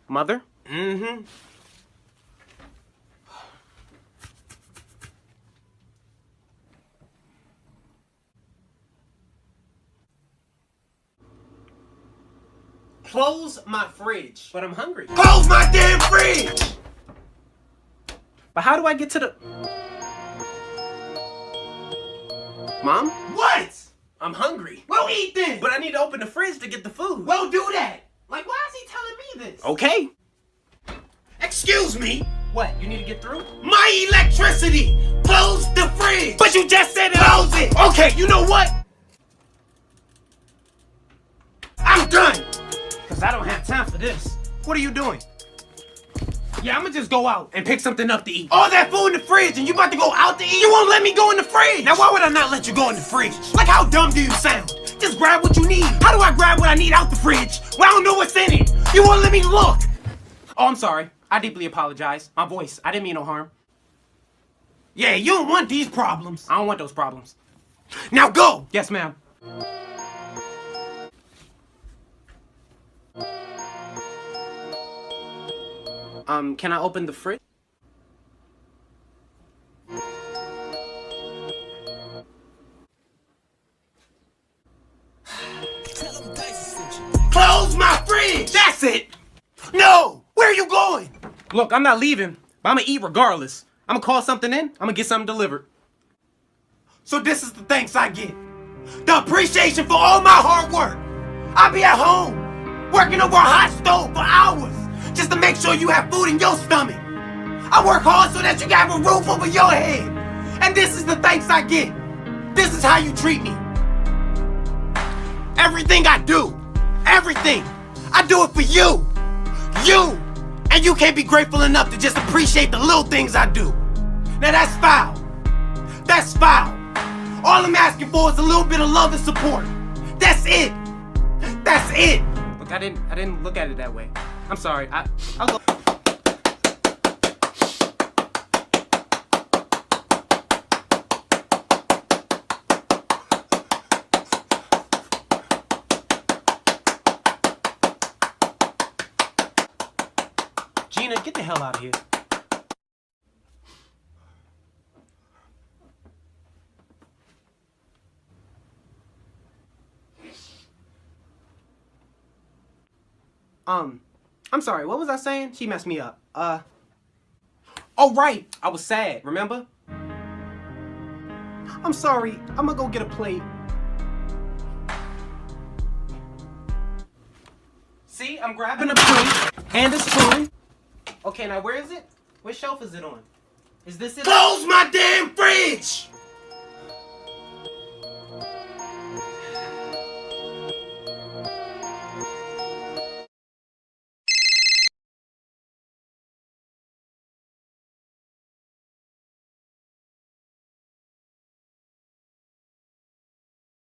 Mother? Mm-hmm. Close my fridge. But I'm hungry. Close my damn fridge! But how do I get to the... Mom? What? I'm hungry. Well, eat then! But I need to open the fridge to get the food. Well, do that! Like, why is he telling me this? Okay. Excuse me? What, you need to get through? My electricity! Close the fridge! But you just said it. Close it! Okay, you know what? I'm done! Because I don't have time for this. What are you doing? Yeah, I'm gonna just go out and pick something up to eat. All that food in the fridge and you about to go out to eat? You won't let me go in the fridge! Now why would I not let you go in the fridge? Like, how dumb do you sound? Just grab what you need. How do I grab what I need out the fridge when I don't know what's in it? You won't let me look! Oh, I'm sorry. I deeply apologize. My voice. I didn't mean no harm. Yeah, you don't want these problems. I don't want those problems. Now go! Yes, ma'am. Can I open the fridge? Close my fridge! That's it! No! Where are you going? Look, I'm not leaving, but I'm gonna eat regardless. I'm gonna call something in. I'm gonna get something delivered. So this is the thanks I get. The appreciation for all my hard work. I be at home, working over a hot stove for hours, just to make sure you have food in your stomach. I work hard so that you can have a roof over your head. And this is the thanks I get. This is how you treat me. Everything I do, everything, I do it for you. You. And you can't be grateful enough to just appreciate the little things I do. Now that's foul. That's foul. All I'm asking for is a little bit of love and support. That's it. That's it. Look, I didn't look at it that way. I'm sorry. I'll go. Gina, get the hell out of here. I'm sorry, what was I saying? She messed me up. Oh right, I was sad, remember? I'm sorry, I'm gonna go get a plate. See, I'm grabbing a plate and a spoon. Okay, now where is it? What shelf is it on? Is this it? Close my damn fridge!